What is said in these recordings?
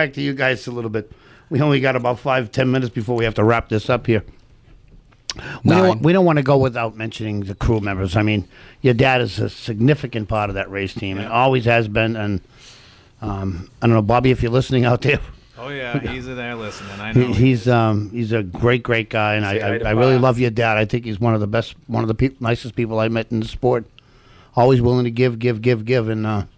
Back to you guys a little bit. We only got about 5-10 minutes before we have to wrap this up here. We don't want to go without mentioning the crew members. I mean, your dad is a significant part of that race team, and always has been. And I don't know, Bobby, if you're listening out there. Oh yeah, he's there listening. I know he's a great guy, and I really love your dad. I think he's one of the nicest people I met in the sport. Always willing to give, and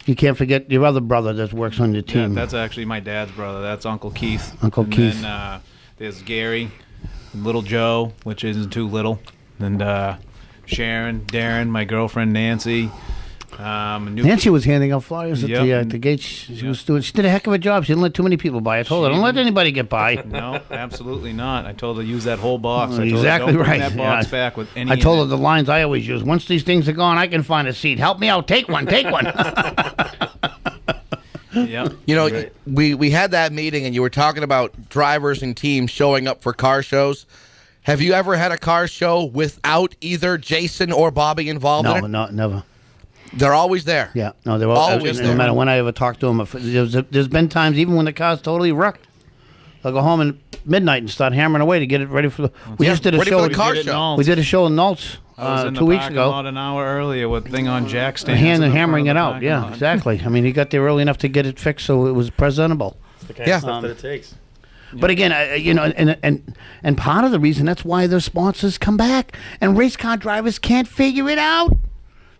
you can't forget your other brother that works on your team. Yeah, that's actually my dad's brother. That's Uncle Keith. Keith. Then there's Gary. Little Joe, which isn't too little, and Sharon, Darren, my girlfriend Nancy. Nancy was handing out flyers at the gate. She was doing. She did a heck of a job. She didn't let too many people by. I told her, don't let anybody get by. No, absolutely not. I told her to use that whole box. Exactly don't right. Bring that box back with any. I told her the lines I always use. Once these things are gone, I can find a seat. Help me out. Take one. Take one. Yep. You know, we had that meeting, and you were talking about drivers and teams showing up for car shows. Have you ever had a car show without either Jason or Bobby involved in it? No, never. They're always there. Yeah, no, they're always there. No matter when I ever talk to them, there's been times even when the car's totally wrecked, they'll go home at midnight and start hammering away to get it ready for the. We just did a show. For the car show. We did a show in Nolts 2 weeks ago. About an hour earlier with thing on jack stands. Hammering it out. Yeah, exactly. I mean, he got there early enough to get it fixed so it was presentable. It's the kind of stuff that it takes. But again, and part of the reason that's why their sponsors come back and race car drivers can't figure it out.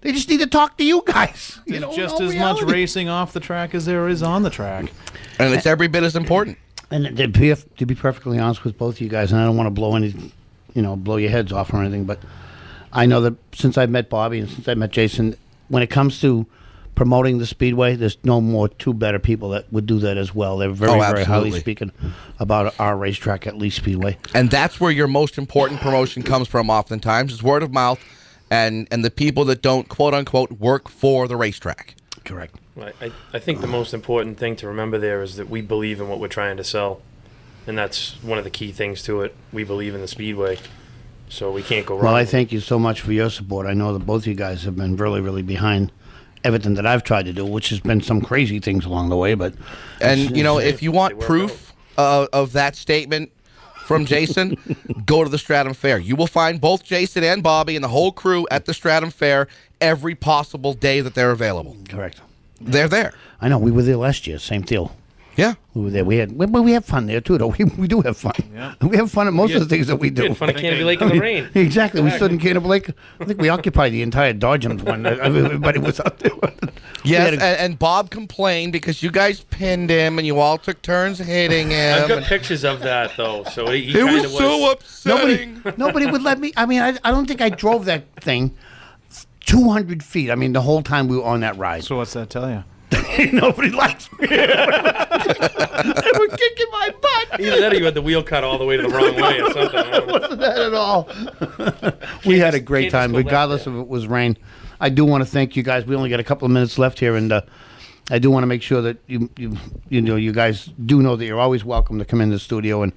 They just need to talk to you guys. There's just as much racing off the track as there is on the track. And it's every bit as important. And to be perfectly honest with both of you guys, and I don't want to blow your heads off or anything, but I know that since I've met Bobby and since I met Jason, when it comes to promoting the Speedway, there's no more two better people that would do that as well. They're very highly speaking about our racetrack at Lee Speedway. And that's where your most important promotion comes from oftentimes, is word of mouth and the people that don't, quote-unquote, work for the racetrack. Correct. I think the most important thing to remember there is that we believe in what we're trying to sell. And that's one of the key things to it. We believe in the Speedway. So we can't go wrong. Well, I thank you so much for your support. I know that both of you guys have been really, really behind everything that I've tried to do, which has been some crazy things along the way. But if you want proof of that statement from Jason, go to the Stratham Fair. You will find both Jason and Bobby and the whole crew at the Stratham Fair every possible day that they're available. Correct. They're there. I know. We were there last year. Same deal. Yeah. We were there. We have fun there, too, though. We do have fun. Yeah. We have fun at most of the things that we do. We had fun at Canopy Lake in the rain. Exactly. We stood in Canopy Lake. I think we occupied the entire Dodgems one. Everybody was out there. Yes, and Bob complained because you guys pinned him and you all took turns hitting him. I've got pictures of that, though. So it was so upsetting. Nobody would let me. I mean, I don't think I drove that thing 200 feet. I mean, the whole time we were on that ride. So what's that tell you? Nobody likes me. They were kicking my butt. Either that or you had the wheel cut all the way to the wrong way or something. It wasn't that at all. We had a great time, regardless of it was rain. I do want to thank you guys. We only got a couple of minutes left here, and I do want to make sure that you guys do know that you're always welcome to come in the studio and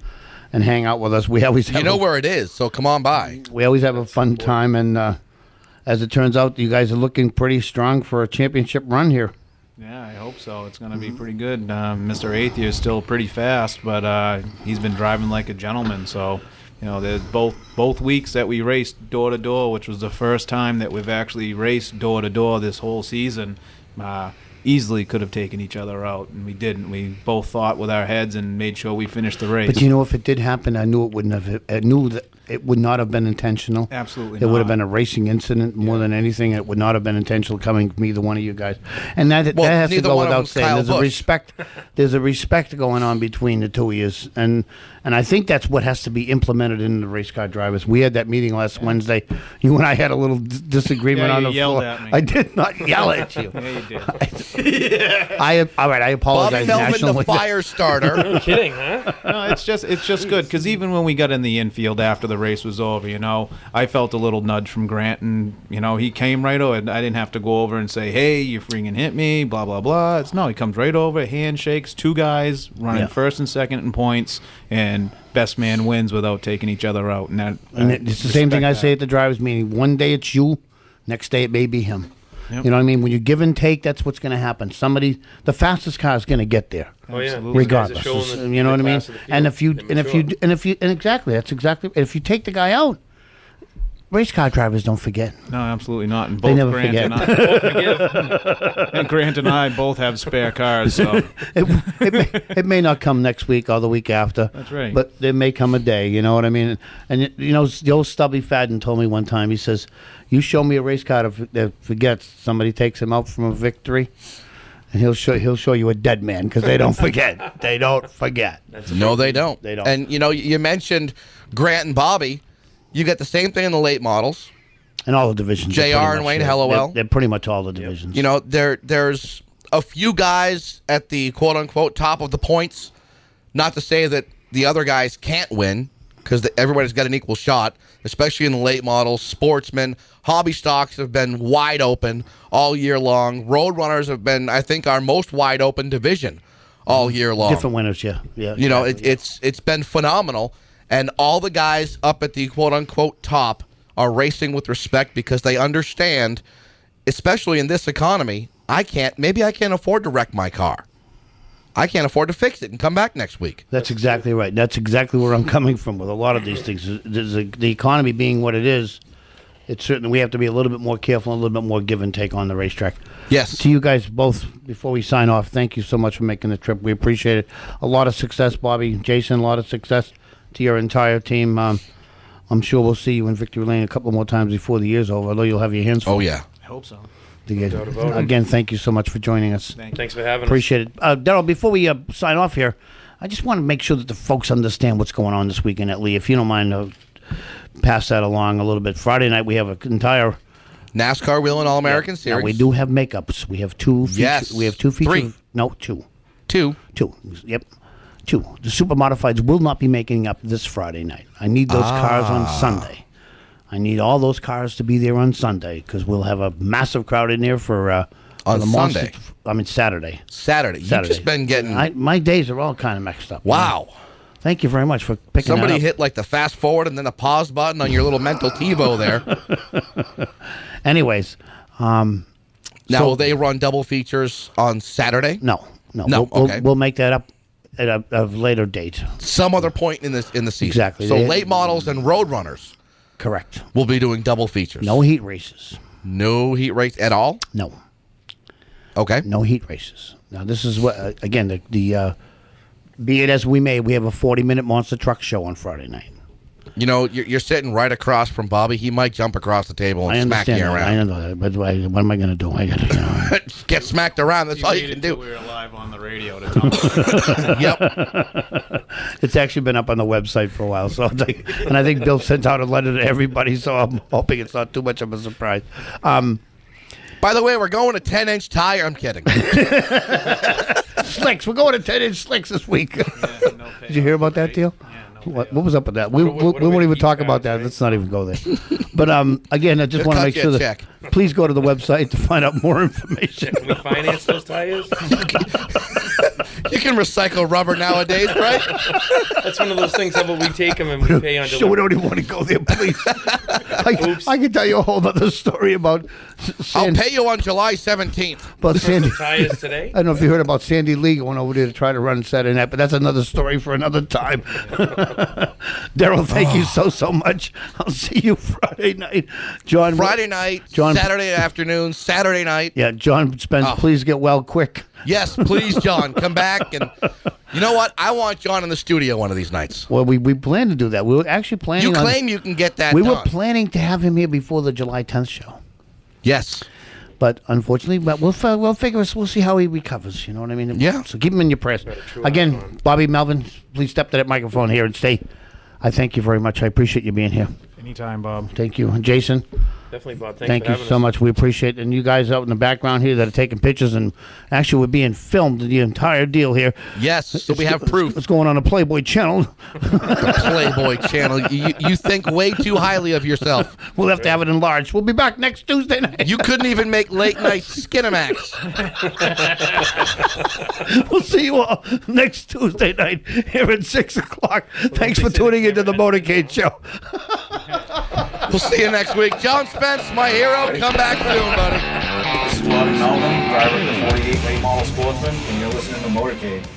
hang out with us. We always have where it is, so come on by. We always have a fun time, and as it turns out, you guys are looking pretty strong for a championship run here. Yeah, I hope so. It's going to be pretty good. Mr. Athia is still pretty fast, but he's been driving like a gentleman. So, there's both weeks that we raced door to door, which was the first time that we've actually raced door to door this whole season. Easily could have taken each other out, and we didn't. We both thought with our heads and made sure we finished the race. But if it did happen, I knew it wouldn't have. I knew that it would not have been intentional. Absolutely It not. would have been a racing incident more than anything. It would not have been intentional coming from either one of you guys. And that has to go without saying. There's a respect going on between the two of you. And I think that's what has to be implemented in the race car drivers. We had that meeting last Wednesday. You and I had a little disagreement on the floor. At me. I did not yell at you. Yeah, you did. All right, I apologize. Bobby Melvin, the fire starter. No kidding, huh? No, it's just good, because even when we got in the infield after the race was over, I felt a little nudge from Grant, and he came right over, and I didn't have to go over and say, hey, you freaking hit me, blah blah blah. He comes right over, handshakes, two guys running first and second in points, and best man wins without taking each other out. And it's the same thing I say at the drivers' meeting. One day it's you, next day it may be him. Yep. You know what I mean? When you give and take, that's what's going to happen. The fastest car is going to get there. Oh yeah, Absolutely. Regardless. These guys are showing You know what I mean? class of the field. And if you take the guy out, race car drivers don't forget. No, absolutely not. And They both never Grant forget. and Grant and I both have spare cars, so It may not come next week or the week after. That's right. But there may come a day, you know what I mean? And you know, the old Stubby Fadden told me one time, he says, you show me a race car that forgets, somebody takes him out from a victory, and he'll show you a dead man, because they don't forget. They don't forget. No, they don't. They don't. And, you know, you mentioned Grant and Bobby. You get the same thing in the late models. And all the divisions. JR and Wayne Hellowell. They're pretty much all the divisions. You know, there's a few guys at the quote-unquote top of the points. Not to say that the other guys can't win, because everybody's got an equal shot, especially in the late models. Sportsmen, hobby stocks have been wide open all year long. Road runners have been, I think, our most wide open division all year long. Different winners, yeah. You know, it's been phenomenal. And all the guys up at the quote-unquote top are racing with respect, because they understand, especially in this economy, maybe I can't afford to wreck my car. I can't afford to fix it and come back next week. That's exactly right. That's exactly where I'm coming from with a lot of these things. The economy being what it is, it's certainly we have to be a little bit more careful, a little bit more give and take on the racetrack. Yes. To you guys both, before we sign off, thank you so much for making the trip. We appreciate it. A lot of success, Bobby, Jason, a lot of success to your entire team. I'm sure we'll see you in Victory Lane a couple more times before the year's over, although you'll have your hands full. Oh, yeah. I hope so. Again, thank you so much for joining us. Thanks for having Appreciate it. Daryl, before we sign off here, I just want to make sure that the folks understand what's going on this weekend at Lee. If you don't mind, pass that along a little bit. Friday night, we have an entire NASCAR Wheel and All-American Series. Now, we do have makeups. We have two. Yes. We have two features. Three. No, two. Two. Yep. Two. The Super Modifieds will not be making up this Friday night. I need those cars on Sunday. I need all those cars to be there on Sunday, because we'll have a massive crowd in there for on the Sunday. Saturday. Saturday. You've just been getting. My days are all kind of mixed up. Wow. Thank you very much for picking Somebody that up. hit like the fast forward and then the pause button on your little mental TiVo there. Anyways, now will they run double features on Saturday? No. Okay. We'll make that up at a later date. Some other point in the season. Exactly. So late models and road runners. Correct. We'll be doing double features. No heat races. No heat race at all? No. Okay. No heat races. Now, this is what, again, the be it as we may, we have a 40-minute monster truck show on Friday night. You know, you're sitting right across from Bobby. He might jump across the table and smack you around. I know that, but what am I going to do? I got to get smacked around. That's all you can do. We were live on the radio to tell Yep. It's actually been up on the website for a while, so and I think Bill sent out a letter to everybody, so I'm hoping it's not too much of a surprise. By the way, we're going to 10-inch tire. I'm kidding. Slicks. We're going to 10-inch slicks this week. Did you hear about that deal? What was up with that? We won't even talk about that. Let's not even go there. But again, I just want to make sure that please go to the website to find out more information. Can we finance those tires? You can recycle rubber nowadays, right? That's one of those things. How about we take them and we pay on delivery? So we don't even want to go there, please. I can tell you a whole other story about. I'll pay you on July 17th. About Sandy. Tires today? I don't know if you heard about Sandy Lee going over there to try to run Saturday night, but that's another story for another time. Daryl, thank you so much. I'll see you Friday night. John. Friday night, John, Saturday afternoon, Saturday night. Yeah, John Spence, please get well quick. Yes, please, John, come back. And you know what? I want John in the studio one of these nights. Well, we plan to do that. We were actually planning. You claim you can get that We done. were planning to have him here before the July 10th show. Yes. But unfortunately, we'll figure. We'll see how he recovers. You know what I mean? Yeah. So keep him in your prayers. Again, Bobby Melvin, please step to that microphone here and stay. I thank you very much. I appreciate you being here. Anytime, Bob. Thank you, Jason. Definitely, Bob. Thank you so much. We appreciate it. And you guys out in the background here that are taking pictures, and actually we're being filmed, the entire deal here. Yes, so we have proof. It's going on the Playboy channel. The Playboy channel. You think way too highly of yourself. We'll have to have it enlarged. We'll be back next Tuesday night. You couldn't even make late night Skinamax. We'll see you all next Tuesday night here at 6 o'clock. Thanks for tuning into the Motorcade Show. We'll see you next week. John Spence, my hero. Come back soon, buddy. Bobby Melvin, driver of the 48 late model Sportsman, and you're listening to Motorcade.